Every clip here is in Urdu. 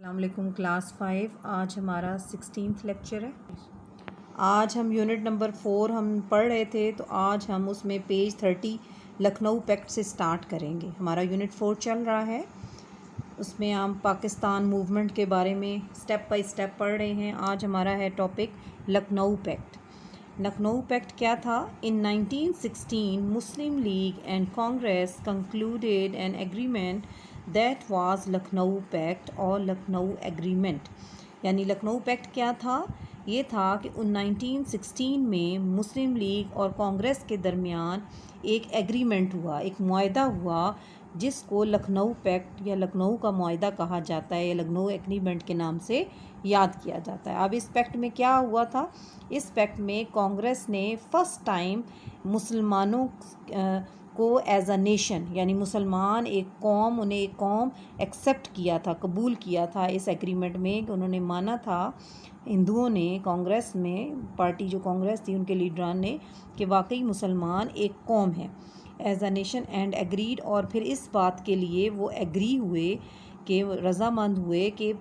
السلام علیکم کلاس 5 آج ہمارا 16th لیکچر ہے۔ آج ہم یونٹ نمبر 4 ہم پڑھ رہے تھے، تو آج ہم اس میں پیج 30 لکھنؤ پیکٹ سے سٹارٹ کریں گے۔ ہمارا یونٹ 4 چل رہا ہے، اس میں ہم پاکستان موومنٹ کے بارے میں سٹیپ بائی سٹیپ پڑھ رہے ہیں۔ آج ہمارا ہے topic Lucknow pact. Lucknow pact کیا تھا؟ In 1916 Muslim League and Congress concluded an agreement that was Lucknow pact اور لکھنؤ ایگریمنٹ۔ یعنی لکھنؤ پیکٹ کیا تھا؟ یہ تھا کہ 1916 میں مسلم لیگ اور کانگریس کے درمیان ایک ایگریمنٹ ہوا، ایک معاہدہ ہوا، جس کو لکھنؤ پیکٹ یا لکھنؤ کا معاہدہ کہا جاتا ہے یا لکھنؤ ایگریمنٹ کے نام سے یاد کیا جاتا ہے۔ اب اس پیکٹ میں کیا ہوا تھا؟ اس پیکٹ میں کانگریس نے فرسٹ ٹائم مسلمانوں کو ایز اے نیشن، یعنی مسلمان ایک قوم، انہیں ایک قوم ایکسیپٹ کیا تھا، قبول کیا تھا اس ایگریمنٹ میں، کہ انہوں نے مانا تھا، ہندوؤں نے کانگریس میں، پارٹی جو کانگریس تھی ان کے لیڈران نے، کہ واقعی مسلمان ایک قوم ہے as a nation and agreed. اور پھر اس بات کے لیے وہ ایگری ہوئے، کہ رضامند ہوئے کہ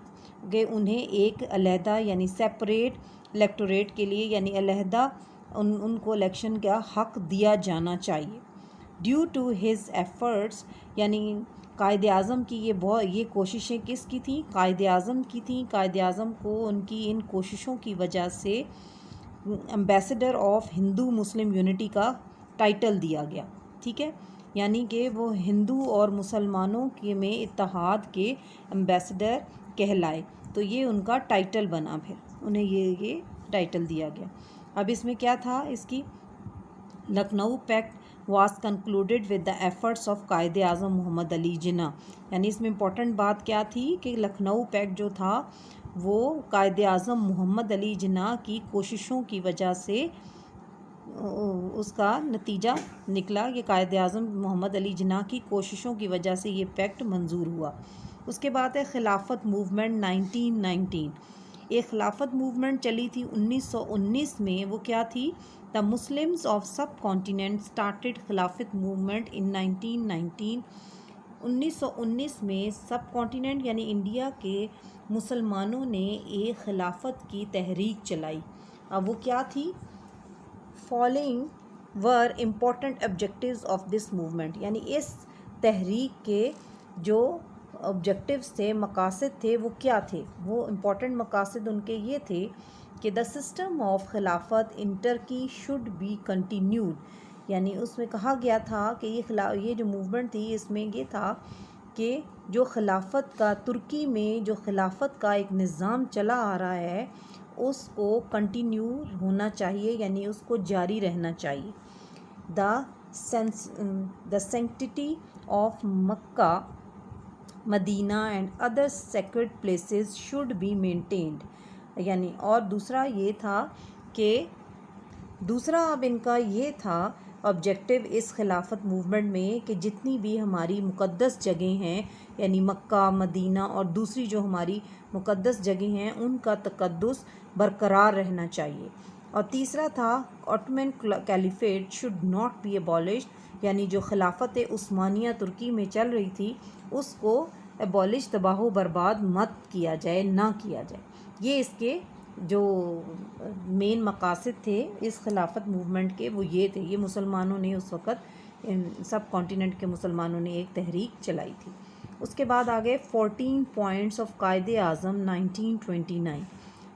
انہیں ایک علیحدہ یعنی سیپریٹ الیکٹوریٹ کے لیے، یعنی علیحدہ ان کو الیکشن کا حق دیا جانا چاہیے۔ ڈیو ٹو ہز ایفرٹس، یعنی قائد اعظم کی یہ کوششیں کس کی تھیں؟ قائد اعظم کی تھیں۔ قائد اعظم کو ان کی ان کوششوں کی وجہ سے ambassador of Hindu Muslim unity کا ٹائٹل دیا گیا، ٹھیک ہے، یعنی کہ وہ ہندو اور مسلمانوں کے میں اتحاد کے ایمبیسڈر کہلائے، تو یہ ان کا ٹائٹل بنا، پھر انہیں یہ ٹائٹل دیا گیا۔ اب اس میں کیا تھا؟ اس کی Lucknow packet was concluded with the efforts of Quaid Azam محمد علی جناح۔ یعنی اس میں امپورٹنٹ بات کیا تھی کہ لکھنؤ پیکٹ جو تھا وہ قائد اعظم محمد علی جناح کی کوششوں کی وجہ سے اس کا نتیجہ نکلا، کہ قائد اعظم محمد علی جناح کی کوششوں کی وجہ سے یہ پیکٹ منظور ہوا۔ اس کے بعد ہے خلافت موومنٹ 1919۔ ایک خلافت موومنٹ چلی تھی 1919 میں، وہ کیا تھی؟ The Muslims of sub continent started خلافت موومنٹ ان 1919۔ 1919 میں سب کانٹیننٹ یعنی انڈیا کے مسلمانوں نے ایک خلافت کی تحریک چلائی۔ اب وہ کیا تھی؟ Following were important objectives of this movement, یعنی اس تحریک کے جو آبجیکٹیوز تھے، مقاصد تھے، وہ کیا تھے؟ وہ امپورٹنٹ مقاصد ان کے یہ تھے کہ دا سسٹم آف خلافت in Turkey should be continued. یعنی اس میں کہا گیا تھا کہ یہ جو موومنٹ تھی، اس میں یہ تھا کہ جو خلافت کا ترکی میں جو خلافت کا ایک نظام چلا آ رہا ہے، اس کو کنٹینیو ہونا چاہیے، یعنی اس کو جاری رہنا چاہیے۔ The sanctity of Mecca, Medina and other sacred places should be maintained. یعنی اور دوسرا یہ تھا کہ اب ان کا یہ تھا آبجیکٹیو اس خلافت موومنٹ میں، کہ جتنی بھی ہماری مقدس جگہیں ہیں، یعنی مکہ، مدینہ اور دوسری جو ہماری مقدس جگہیں ہیں، ان کا تقدس برقرار رہنا چاہیے۔ اور تیسرا تھا Ottoman caliphate should not be abolished, یعنی جو خلافت عثمانیہ ترکی میں چل رہی تھی، اس کو ایبولش، تباہ و برباد مت کیا جائے، نہ کیا جائے۔ یہ اس کے جو مین مقاصد تھے اس خلافت موومنٹ کے، وہ یہ تھے۔ یہ مسلمانوں نے اس وقت سب کانٹیننٹ کے مسلمانوں نے ایک تحریک چلائی تھی۔ اس کے بعد آگے 14 پوائنٹس آف قائد اعظم 1929،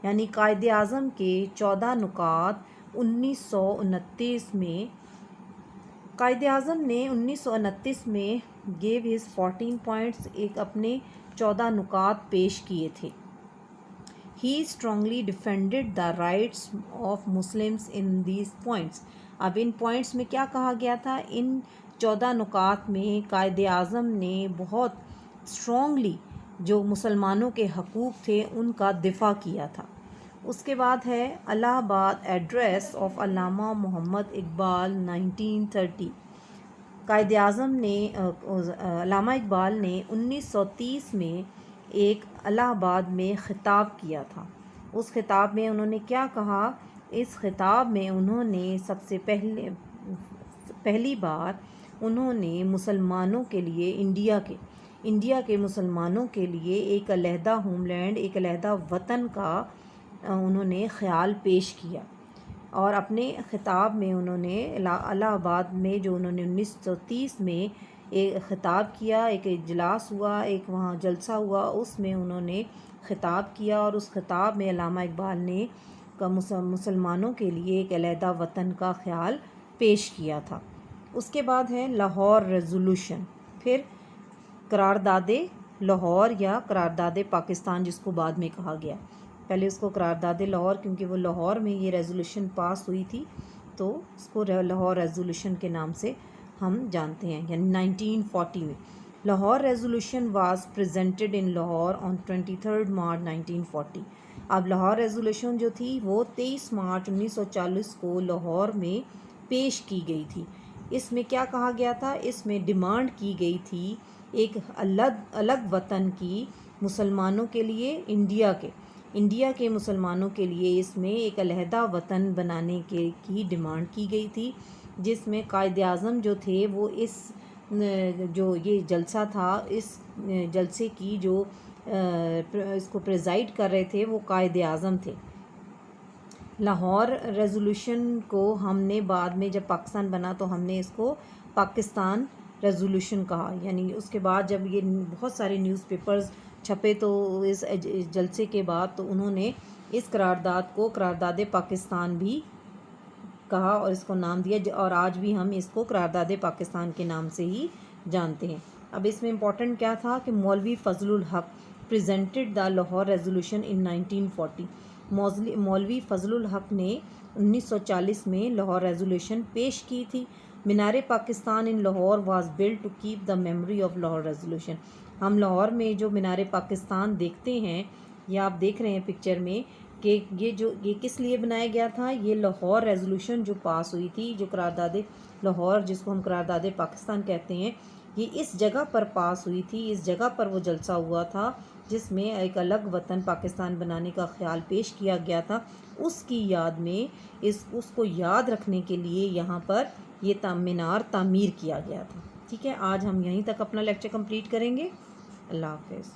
یعنی قائد اعظم کے 14 نکات 1929 میں۔ قائد اعظم نے 1929 میں گیو ہز 14 پوائنٹس، ایک اپنے 14 نکات پیش کیے تھے۔ He strongly defended the rights of Muslims in these points۔ اب ان پوائنٹس میں کیا کہا گیا تھا؟ ان 14 نکات میں قائد اعظم نے بہت اسٹرانگلی جو مسلمانوں کے حقوق تھے ان کا دفاع کیا تھا۔ اس کے بعد ہے الہ آباد ایڈریس آف علامہ محمد اقبال 1930۔ قائد اعظم نے علامہ اقبال نے 1930 میں ایک الہ آباد میں خطاب کیا تھا۔ اس خطاب میں انہوں نے کیا کہا؟ اس خطاب میں انہوں نے سب سے پہلی بار انہوں نے مسلمانوں کے لیے، انڈیا کے مسلمانوں کے لیے ایک علیحدہ ہوم لینڈ، ایک علیحدہ وطن کا انہوں نے خیال پیش کیا، اور اپنے خطاب میں انہوں نے الہ آباد میں جو انہوں نے 1930 میں ایک خطاب کیا، ایک اجلاس ہوا، ایک وہاں جلسہ ہوا، اس میں انہوں نے خطاب کیا، اور اس خطاب میں علامہ اقبال نے مسلمانوں کے لیے ایک علیحدہ وطن کا خیال پیش کیا تھا۔ اس کے بعد ہے لاہور ریزولوشن، پھر قرارداد لاہور یا قرارداد پاکستان جس کو بعد میں کہا گیا، پہلے اس کو قرارداد لاہور کیونکہ وہ لاہور میں یہ ریزولوشن پاس ہوئی تھی تو اس کو لاہور ریزولوشن کے نام سے ہم جانتے ہیں، یعنی 1940 میں۔ لاہور ریزولوشن واز پریزنٹڈ ان لاہور آن 23 مارچ 1940۔ اب لاہور ریزولوشن جو تھی وہ 23 مارچ 1940 کو لاہور میں پیش کی گئی تھی۔ اس میں کیا کہا گیا تھا؟ اس میں ڈیمانڈ کی گئی تھی ایک الگ وطن کی مسلمانوں کے لیے، انڈیا کے مسلمانوں کے لیے اس میں ایک علیحدہ وطن بنانے کی ڈیمانڈ کی گئی تھی، جس میں قائد اعظم جو تھے وہ جو یہ جلسہ تھا، اس جلسے کی جو اس کو پریزائڈ کر رہے تھے وہ قائد اعظم تھے۔ لاہور ریزولوشن کو ہم نے بعد میں جب پاکستان بنا تو ہم نے اس کو پاکستان ریزولوشن کہا، یعنی اس کے بعد جب یہ بہت سارے نیوز پیپرز چھپے تو اس جلسے کے بعد تو انہوں نے اس قرارداد کو قرارداد پاکستان بھی کہا اور اس کو نام دیا، اور آج بھی ہم اس کو قرارداد پاکستان کے نام سے ہی جانتے ہیں۔ اب اس میں امپورٹنٹ کیا تھا کہ مولوی فضل الحق presented the Lahore resolution in 1940۔ مولوی فضل الحق نے 1940 میں لاہور ریزولوشن پیش کی تھی۔ Minar Pakistan in Lahore was built to keep the memory of Lahore resolution. ہم لاہور میں جو مینار پاکستان دیکھتے ہیں یا آپ دیکھ رہے ہیں پکچر میں کہ یہ کس لیے بنایا گیا تھا؟ یہ لاہور ریزولوشن جو پاس ہوئی تھی، جو قرارداد لاہور جس کو ہم قرارداد پاکستان کہتے ہیں، یہ اس جگہ پر پاس ہوئی تھی، اس جگہ پر وہ جلسہ ہوا تھا جس میں ایک الگ وطن پاکستان بنانے کا خیال پیش کیا گیا تھا۔ اس کی یاد میں اس کو یاد رکھنے کے لیے یہاں پر یہ مینار تعمیر کیا گیا تھا۔ ٹھیک ہے، آج ہم یہیں تک اپنا لیکچر کمپلیٹ کریں گے۔ اللہ حافظ۔